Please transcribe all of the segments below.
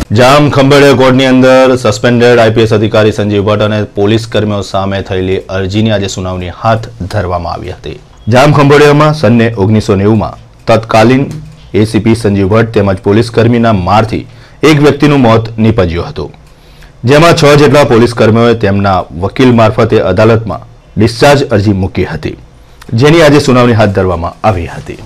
જામ ખંભાળિયા કોર્ટની અંદર suspended IPS અધિકારી સંજીવ ભટ્ટ અને પોલીસ કર્મીઓ સામે થયેલી અરજીની આજે સુનાવણી હાથ ધરવામાં આવી હતી। જામ ખંભાળિયામાં સને 1990માં તત્કાલીન એસીપી સંજીવ ભટ્ટ તેમજ પોલીસ કર્મીના મારથી એક વ્યક્તિનું મોત નીપજ્યું હતું, જેમાં 6 જેટલા પોલીસ કર્મીઓએ તેમના વકીલ મારફતે અદાલતમાં ડિસ્ચાર્જ અરજી મૂકી હતી, જેની આજે સુનાવણી હાથ ધરવામાં આવી હતી।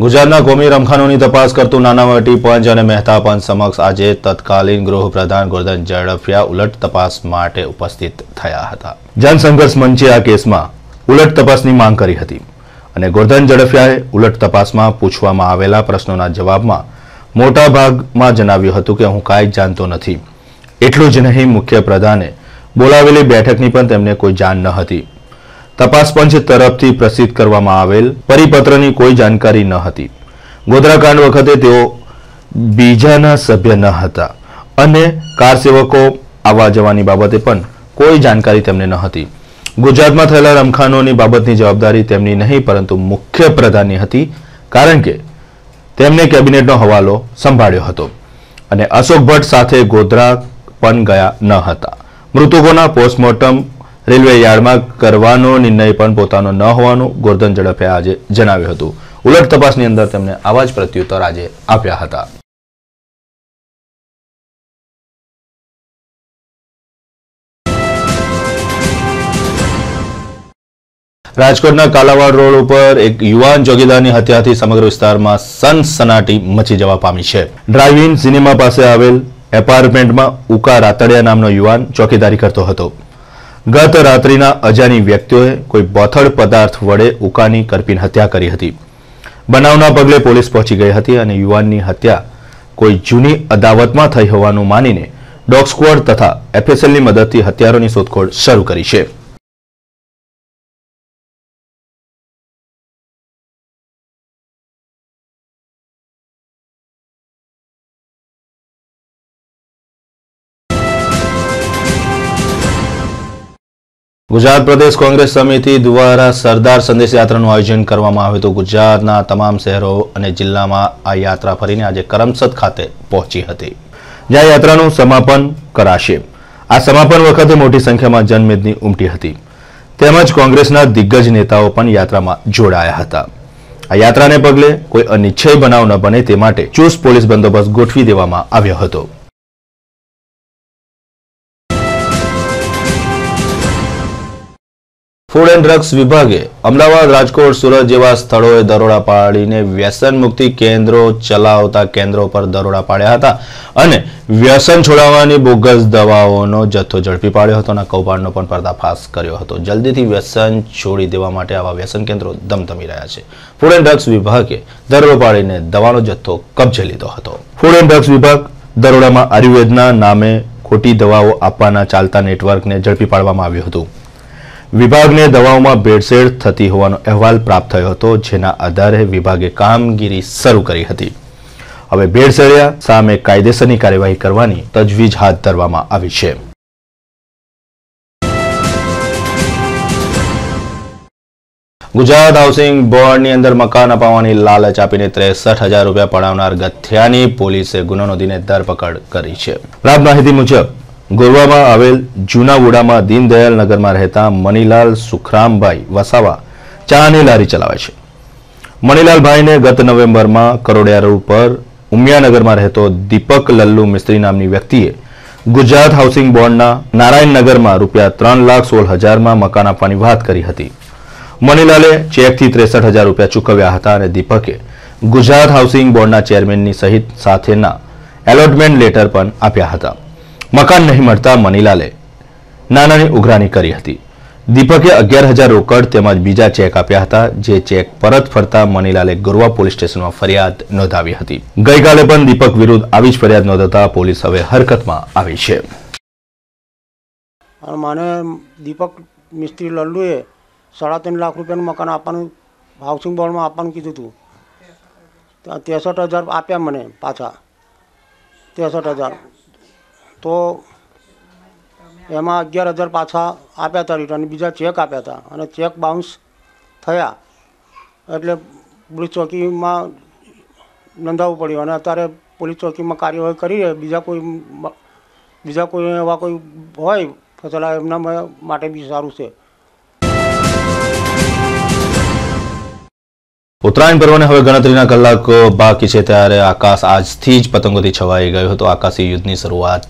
ગુજરાતના કોમી રમખાનોની તપાસ કરતું નાણાવટી પંચ અને મહેતા પંચ સમક્ષ આજે તત્કાલીન ગૃહપ્રધાન ગોરધન ઝડફિયા ઉલટ તપાસ માટે ઉપસ્થિત થયા હતા। જનસંઘર્ષ મંચે આ કેસમાં ઉલટ તપાસની માંગ કરી હતી અને ગોરધન ઝડફિયાએ ઉલટ તપાસમાં પૂછવામાં આવેલા પ્રશ્નોના જવાબમાં મોટા ભાગમાં જણાવ્યું હતું કે હું કાંઈ જાણતો નથી। એટલું જ નહીં, મુખ્ય પ્રધાને બોલાવેલી બેઠકની પણ તેમને કોઈ જાણ ન હતી। તપાસ પંચ તરફથી પ્રસિદ્ધ કરવામાં આવેલ પરિપત્રની કોઈ જાણકારી ન હતી। ગોધરાકાંડ વખતે તેઓ બીજાના સભ્ય ન હતા અને કાર સેવકો આવવા જવાની બાબતે પણ કોઈ જાણકારી તેમને ન હતી। ગુજરાતમાં થયેલા રમખાનોની બાબતની જવાબદારી તેમની નહીં પરંતુ મુખ્ય પ્રધાનની હતી, કારણ કે તેમને કેબિનેટનો હવાલો સંભાળ્યો હતો અને અશોક ભટ્ટ સાથે ગોધરા પણ ગયા ન હતા। મૃતકોના પોસ્ટમોર્ટમ રેલવે યાર્ડમાં કરવાનો નિર્ણય પણ પોતાનો ન હોવાનું ગોરધન ઝડફિયાએ આજે જણાવ્યું હતું। ઉલટ તપાસની અંદર તેમણે આવા જ પ્રત્યુત્તર આજે આપ્યા હતા। રાજકોટના કાલાવાડ રોડ ઉપર એક યુવાન ચોકીદારની હત્યાથી સમગ્ર વિસ્તારમાં સનસનાટી મચી જવા પામી છે। ડ્રાઇવ ઇન સિનેમા પાસે આવેલ એપાર્ટમેન્ટમાં ઉકા રાતડિયા નામનો યુવાન ચોકીદારી કરતો હતો। ગત રાત્રિના અજાણી વ્યક્તિઓએ કોઈ બોથડ પદાર્થ વડે ઉકાની કરપીને હત્યા કરી હતી। બનાવના પગલે પોલીસ પહોંચી ગઈ હતી અને યુવાનની હત્યા કોઈ જૂની અદાવતમાં થઈ હોવાનું માનીને ડોગ સ્ક્વોડ તથા એફએસએલની મદદથી હત્યારોની શોધખોળ શરૂ કરી છે। ગુજરાત પ્રદેશ કોંગ્રેસ સમિતિ દ્વારા સરદાર સંદેશ યાત્રાનું આયોજન કરવામાં આવ્યું હતું। ગુજરાતના તમામ શહેરો અને જિલ્લામાં આ યાત્રા ફરીને આજે કરમસદ ખાતે પહોંચી હતી, જ્યાં યાત્રાનું સમાપન કરાશે। આ સમાપન વખતે મોટી સંખ્યામાં જનમેદની ઉમટી હતી, તેમજ કોંગ્રેસના દિગ્ગજ નેતાઓ પણ યાત્રામાં જોડાયા હતા। આ યાત્રાને પગલે કોઈ અનિચ્છનીય બનાવ ન બને તે માટે ચુસ્ત પોલીસ બંદોબસ્ત ગોઠવી દેવામાં આવ્યો હતો। ફૂડ એન્ડ ડ્રગ્સ વિભાગે અમદાવાદ, રાજકોટ, સુરત જેવા સ્થળોએ દરોડા પાડીને વ્યસન મુક્તિ કેન્દ્રો ચલાવતા કેન્દ્રો પર દરોડા પાડ્યા હતા અને વ્યસન છોડાવવાની બોગસ દવાઓનો જથ્થો ઝડપી પાડ્યો હતો અને કૌભાંડનો પણ પર્દાફાશ કર્યો હતો। જલ્દીથી વ્યસન છોડી દેવા માટે આવા વ્યસન કેન્દ્રો ધમધમી રહ્યા છે। ફૂડ એન્ડ ડ્રગ્સ વિભાગે દરોડો પાડીને દવાનો જથ્થો કબજે લીધો હતો। ફૂડ એન્ડ ડ્રગ્સ વિભાગ દરોડામાં આયુર્વેદના નામે ખોટી દવાઓ આપવાના ચાલતા નેટવર્કને ઝડપી પાડવામાં આવ્યું હતું। વિભાગને દવાઓમાં ભેળસેળ થતી હોવાનો અહેવાલ પ્રાપ્ત થયો હતો, જેના આધારે વિભાગે કામગીરી શરૂ કરી હતી। હવે ભેળસેળિયા સામે કાયદેસરની કાર્યવાહી કરવાની તજવીજ હાથ ધરવામાં આવી છે। ગુજરાત હાઉસિંગ બોર્ડની અંદર મકાન અપાવવાની લાલચ આપીને 63,000 રૂપિયા પડાવનાર ગથિયાની પોલીસે ગુનો નોંધીને ધરપકડ કરી છે। પ્રાપ્ત માહિતી મુજબ ગોરવામાં આવેલ જૂનાવુડામાં દીનદયાલ નગરમાં રહેતા મનીલાલ સુખરામભાઈ વસાવા ચાની લારી ચલાવે છે। મનીલાલભાઈને ગત નવેમ્બરમાં કરોડિયા રોડ પર ઉમિયાનગરમાં રહેતો દીપક લલ્લુ મિસ્ત્રી નામની વ્યક્તિએ ગુજરાત હાઉસિંગ બોર્ડના નારાયણનગરમાં રૂપિયા 3,16,000માં મકાન આપવાની વાત કરી હતી। મનીલાલે ચેકથી 63,000 રૂપિયા ચૂકવ્યા હતા અને દીપકે ગુજરાત હાઉસિંગ બોર્ડના ચેરમેનની સહિત સાથેના એલોટમેન્ટ લેટર પણ આપ્યા હતા। મકાન નહીં મળતા મનીલાલે નાનાની ઉઘરાણી કરી હતી। દીપકે 11,000 રોકડ તેમજ બીજા ચેક આપ્યા હતા, જે ચેક પરત ફરતા મનીલાલે ગોરવા પોલીસ સ્ટેશનમાં ફરિયાદ નોંધાવી હતી। ગઈકાલે પણ દીપક વિરુદ્ધ આવી જ ફરિયાદ નોંધાતા પોલીસ હવે હરકતમાં આવી છે। મને દીપક મિસ્ત્રી લલ્લુએ 3.5 લાખ રૂપિયાનું મકાન આપવાનું હાઉસિંગ બોર્ડમાં આપવાનું કીધું હતું। 63,000 આપ્યા મને પાછા 63,000, તો એમાં 11,000 પાછા આપ્યા હતા રિટર્ન, બીજા ચેક આપ્યા હતા અને ચેક બાઉન્સ થયા એટલે પોલીસ ચોકીમાં નોંધાવવું પડ્યું અને અત્યારે પોલીસ ચોકીમાં કાર્યવાહી કરી છે. બીજા કોઈ એવા કોઈ હોય ફસેલા એમના માટે બી સારું છે. ઉત્તરાયણ પર્વને હવે ગણતરીના કલાકો બાકી છે ત્યારે આકાશ આજથી જ પતંગોથી છવાઈ ગયું હતું. આકાશી યુદ્ધની શરૂઆત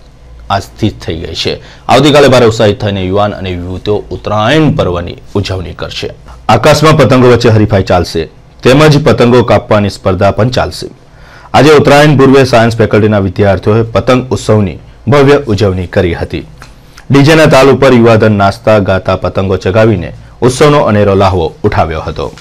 આજથી જ થઈ ગઈ છે. આવતીકાલે ભારે ઉત્સાહિત થઈને યુવાન અને યુવતીઓ ઉત્તરાયણ પર્વની ઉજવણી કરશે. આકાશમાં પતંગો વચ્ચે હરીફાઈ ચાલશે તેમજ પતંગો કાપવાની સ્પર્ધા પણ ચાલશે. આજે ઉત્તરાયણ પૂર્વે સાયન્સ ફેકલ્ટીના વિદ્યાર્થીઓએ પતંગ ઉત્સવની ભવ્ય ઉજવણી કરી હતી. ડીજેના તાલ ઉપર યુવાધન નાચતા ગાતા પતંગો ચગાવીને ઉત્સવનો અનેરો લાહવો ઉઠાવ્યો હતો.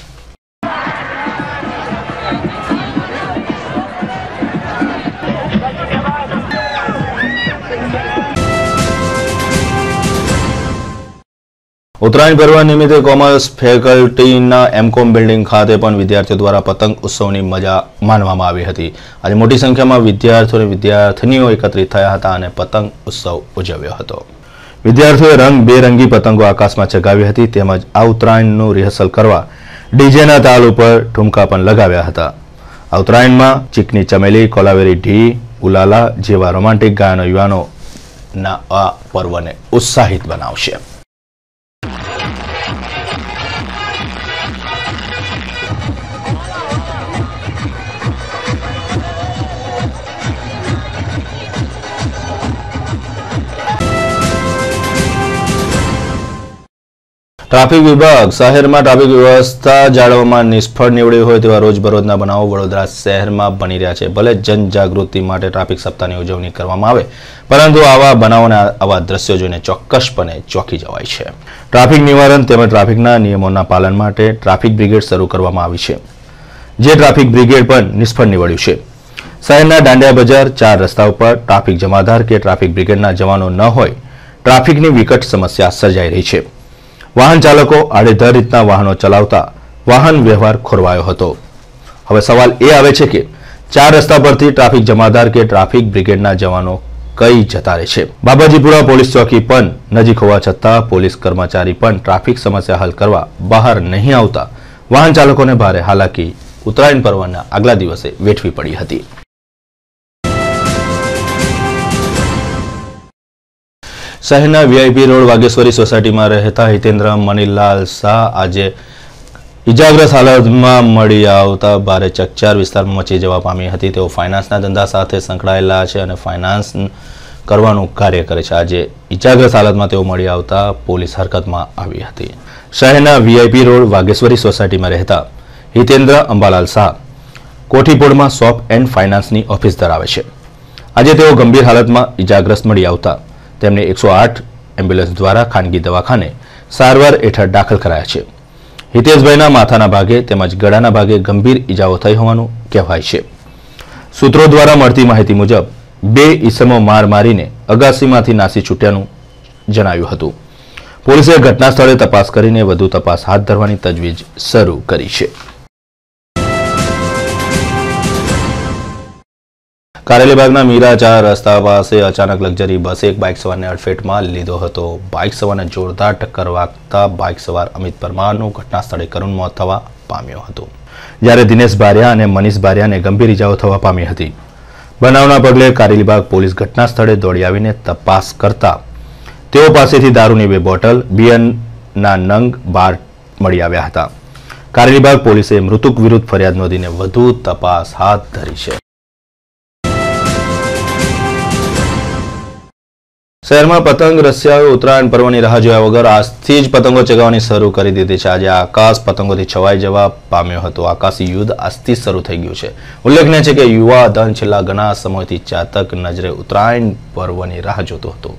ઉત્તરાયણ પર્વ નિમિત્તે કોમર્સ ફેકલ્ટીના એમકોમ બિલ્ડિંગ ખાતે પણ વિદ્યાર્થીઓ દ્વારા પતંગ ઉત્સવની મજા માણવામાં આવી હતી. આજે મોટી સંખ્યામાં વિદ્યાર્થીઓ અને વિદ્યાર્થીનીઓ એકત્રિત થયા હતા અને પતંગ ઉત્સવ ઉજવ્યો હતો. વિદ્યાર્થીઓએ રંગબેરંગી પતંગો આકાશમાં ચગાવી હતી તેમજ આ ઉત્તરાયણનું રિહર્સલ કરવા ડીજેના તાલ ઉપર ઠુમકા પણ લગાવ્યા હતા. આ ઉત્તરાયણમાં ચીકની ચમેલી, કોલાવેરી ઢી, ઉલાલા જેવા રોમાન્ટિક ગાયનો યુવાનોના આ પર્વને ઉત્સાહિત બનાવશે. ટ્રાફિક વિભાગ શહેરમાં ટ્રાફિક વ્યવસ્થા જાળવવામાં નિષ્ફળ નીવડ્યું હોય તેવા રોજબરોજના બનાવો વડોદરા શહેરમાં બની રહ્યા છે. ભલે જનજાગૃતિ માટે ટ્રાફિક સપ્તાહની ઉજવણી કરવામાં આવે પરંતુ આવા બનાવોને આવા દ્રશ્યો જોઈને ચોક્કસપણે ચોંકી જવાય છે. ટ્રાફિક નિવારણ તેમજ ટ્રાફિકના નિયમોના પાલન માટે ટ્રાફિક બ્રિગેડ શરૂ કરવામાં આવી છે, જે ટ્રાફિક બ્રિગેડ પણ નિષ્ફળ નીવડ્યું છે. શહેરના દાંડિયા બજાર 4 રસ્તા ઉપર ટ્રાફિક જમાદાર કે ટ્રાફિક બ્રિગેડના જવાનો ન હોય ટ્રાફિકની વિકટ સમસ્યા સર્જાઈ રહી છે. વાહન ચાલકો આડેધડ રીતના વાહનો ચલાવતા વાહન વ્યવહાર ખોરવાયો હતો. હવે સવાલ એ આવે છે કે 4 રસ્તા પરથી ટ્રાફિક જમાદાર કે ટ્રાફિક બ્રિગેડના જવાનો કઈ જતા રહે છે. બાબાજીપુરા પોલીસ ચોકી પણ નજીક હોવા છતાં પોલીસ કર્મચારી પણ ટ્રાફિક સમસ્યા હલ કરવા બહાર નહીં આવતા વાહન ચાલકોને ભારે હાલાકી ઉત્તરાયણ પર્વના આગલા દિવસે વેઠવી પડી હતી. શહેરના વીઆઈપી રોડ વાગેશ્વરી સોસાયટીમાં રહેતા હિતેન્દ્ર મનીલાલ શાહ આજે ઇજાગ્રસ્ત હાલતમાં મળી આવતા ભારે ચકચાર વિસ્તારમાં મચી જવા પામી હતી. તેઓ ફાઇનાન્સના ધંધા સાથે સંકળાયેલા છે અને ફાઇનાન્સ કરવાનું કાર્ય કરે છે. આજે ઇજાગ્રસ્ત હાલતમાં તેઓ મળી આવતા પોલીસ હરકતમાં આવી હતી. શહેરના વીઆઈપી રોડ વાગેશ્વરી સોસાયટીમાં રહેતા હિતેન્દ્ર અંબાલાલ શાહ કોઠીપોળમાં શોપ એન્ડ ફાઇનાન્સની ઓફિસ ધરાવે છે. આજે તેઓ ગંભીર હાલતમાં ઇજાગ્રસ્ત મળી આવતા તેમને 108 એમ્બ્યુલન્સ દ્વારા ખાનગી દવાખાને સારવાર હેઠળ દાખલ કરાયા છે. હિતેશભાઈના માથાના ભાગે તેમજ ગળાના ભાગે ગંભીર ઈજાઓ થઈ હોવાનું કહેવાય છે. સૂત્રો દ્વારા મળતી માહિતી મુજબ 2 ઈસમો માર મારીને અગાસીમાંથી નાસી છૂટ્યાનું જણાવ્યું હતું. પોલીસે ઘટના સ્થળે તપાસ કરીને વધુ તપાસ હાથ ધરવાની તજવીજ શરૂ કરી છે. કારેલીબાગના મીરા 4 રસ્તા પાસે અચાનક લક્ઝરી બસે એક બાઇક સવારને અડફેટમાં લીધો હતો. બાઇક સવારને જોરદાર ટક્કર વાગતા બાઇક સવાર અમિત પરમારનું ઘટના સ્થળે કરુણ મોત થવા પામ્યું હતું, જ્યારે દિનેશ બારિયા અને મનીષ બારિયાને ગંભીર ઇજાઓ થવા પામી હતી. બનાવના પગલે કારેલીબાગ પોલીસ ઘટના સ્થળે દોડી આવીને તપાસ કરતા તેઓ પાસેથી દારૂની 2 બોટલ, બિયરના નંગ 12 મળી આવ્યા હતા. કારેલીબાગ પોલીસે મૃતક વિરુદ્ધ ફરિયાદ નોંધીને વધુ તપાસ હાથ ધરી છે. શહેરમાં પતંગ રસિયાઓએ ઉત્તરાયણ પર્વની રાહ જોયા વગર આજથી જ પતંગો ચગાવવાની શરૂ કરી દીધી છે. આજે આકાશ પતંગોથી છવાઈ જવા પામ્યો હતો. આકાશી યુદ્ધ આજથી શરૂ થઈ ગયું છે. ઉલ્લેખનીય છે કે યુવા ધન છેલ્લા ઘણા સમયથી ચાતક નજરે ઉત્તરાયણ પર્વની રાહ જોતો હતો.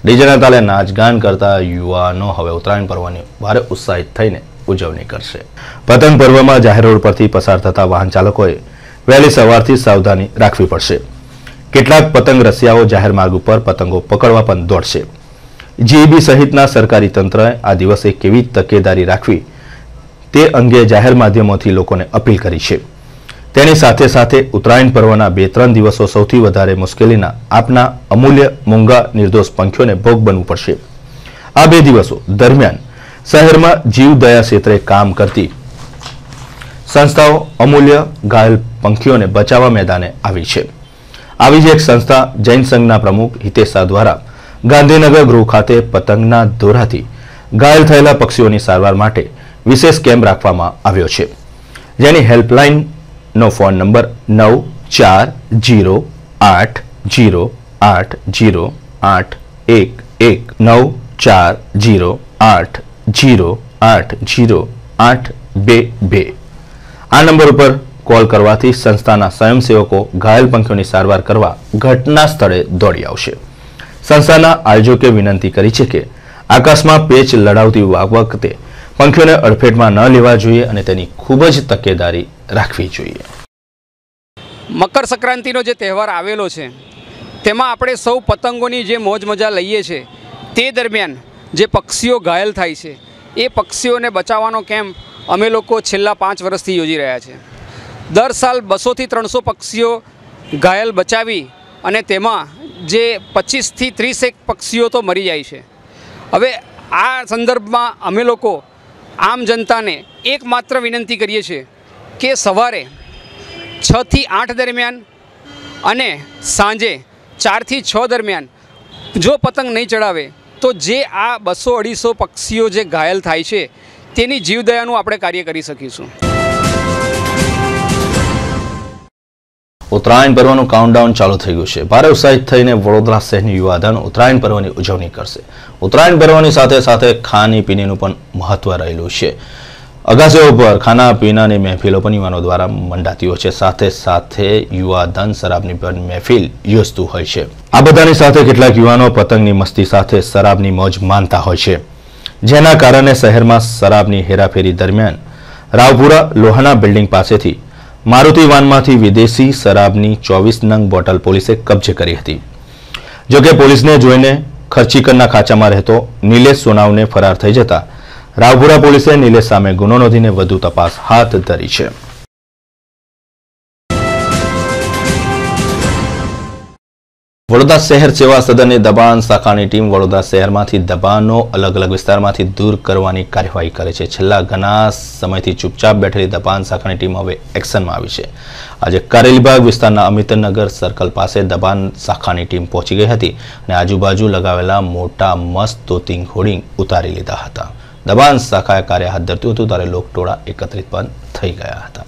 ડીજેના તાલે નાચગાન કરતા યુવાનો હવે ઉત્તરાયણ પર્વની ભારે ઉત્સાહિત થઈને ઉજવણી કરશે. પતંગ પર્વમાં જાહેર રોડ પરથી પસાર થતા વાહન ચાલકોએ વહેલી સવારથી સાવધાની રાખવી પડશે. કેટલાક પતંગ રસિયાઓ જાહેર માર્ગ ઉપર પતંગો પકડવા પણ દોડશે. જીઈબી સહિતના સરકારી તંત્રએ આ દિવસે કેવી તકેદારી રાખવી તે અંગે જાહેર માધ્યમોથી લોકોને અપીલ કરી છે. તેની સાથે સાથે ઉત્તરાયણ પર્વના 2-3 દિવસો સૌથી વધારે મુશ્કેલીના આપના અમૂલ્ય મૂંગા નિર્દોષ પંખીઓને ભોગ બનવું પડશે. આ 2 દિવસો દરમિયાન શહેરમાં જીવદયા ક્ષેત્રે કામ કરતી સંસ્થાઓ અમૂલ્ય ઘાયલ પંખીઓને બચાવવા મેદાને આવી છે। આવી જ એક સંસ્થા જૈન સંઘના પ્રમુખ હિતેશા દ્વારા ગાંધીનગર ગૃહ ખાતે પતંગના દોરાથી ઘાયલ થયેલા પક્ષીઓની સારવાર માટે વિશેષ કેમ્પ રાખવામાં આવ્યો છે, જેની હેલ્પલાઇનનો ફોન નંબર 9408080822 આ નંબર ઉપર કોલ કરવાથી સંસ્થાના સ્વયંસેવકો ઘાયલ પંખીઓની સારવાર કરવા ઘટના સ્થળે દોડી આવશે। સંસ્થાના આયોજકે વિનંતી કરી છે કે આકાશમાં પેચ લડાવતી વખતે પંખીઓને અડફેટમાં ન લેવા જોઈએ અને તેની ખૂબ જ તકેદારી રાખવી જોઈએ। મકર સંક્રાંતિનો જે તહેવાર આવેલો છે તેમાં આપણે સૌ પતંગોની જે મોજ મજા લઈએ છીએ, તે દરમિયાન જે પક્ષીઓ ઘાયલ થાય છે એ પક્ષીઓને બચાવવાનો કેમ્પ અમે લોકો છેલ્લા 5 વર્ષથી યોજી રહ્યા છે। દર સાલ 200 થી 300 પક્ષીઓ ઘાયલ બચાવી અને તેમાં જે 25 થી 30 પક્ષીઓ તો મરી જાય છે। હવે આ સંદર્ભમાં અમે લોકો આમ જનતાને એકમાત્ર વિનંતી કરીએ છીએ કે સવારે 6 થી 8 દરમિયાન અને સાંજે 4 થી 6 દરમિયાન જો પતંગ નહીં ચડાવે તો જે આ 200-250 પક્ષીઓ જે ઘાયલ થાય છે તેની જીવદયાનું આપણે કાર્ય કરી શકીશું। ઉત્તરાયણ પર્વનું કાઉન્ટડાઉન ચાલુ થઈ ગયું છે। ભારે ઉત્સાહિત થઈને વડોદરા શહેરની યુવાધન ઉત્તરાયણ પર્વની ઉજવણી કરશે। ઉત્તરાયણ પર્વની સાથે સાથે ખાણીપીણીનું પણ મહત્વ રહેલું છે। અગાસીઓ પર ખાના પીનાની મહેફિલો પણ યુવાનો દ્વારા મંડાતી હોય છે, સાથે સાથે યુવાધન શરાબની પણ મહેફિલ યોજતું હોય છે। આ બધાની સાથે કેટલાક યુવાનો પતંગની મસ્તી સાથે શરાબની મોજ માનતા હોય છે, જેના કારણે શહેરમાં શરાબની હેરાફેરી દરમિયાન રાવપુરા લોહાણા બિલ્ડિંગ પાસેથી મારુતિ વાનમાંથી વિદેશી શરાબની 24 નંગ બોટલ પોલીસે કબજે કરી હતી। જોકે પોલીસને જોઈને ખર્ચીકરના ખાંચામાં રહેતો નિલેશ સોનાવને ફરાર થઈ જતા રાવપુરા પોલીસે નિલેશ સામે ગુનો નોંધીને વધુ તપાસ હાથ ધરી છે। વડોદરા શહેર સેવા સદનની દબાણ શાખાની ટીમ વડોદરા શહેરમાંથી દબાણો અલગ અલગ વિસ્તારમાંથી દૂર કરવાની કાર્યવાહી કરે છે। છેલ્લા ઘણા સમયથી ચૂપચાપ બેઠેલી દબાણ શાખાની ટીમ હવે એક્શનમાં આવી છે। આજે કારેલીબાગ વિસ્તારના અમિતનગર સર્કલ પાસે દબાણ શાખાની ટીમ પહોંચી ગઈ હતી અને આજુબાજુ લગાવેલા મોટા મસ્ત તોતિંગ હોર્ડિંગ ઉતારી લીધા હતા। દબાણ શાખાએ કાર્ય હાથ ધરતું હતું ત્યારે લોકટોળા એકત્રિત પણ થઈ ગયા હતા।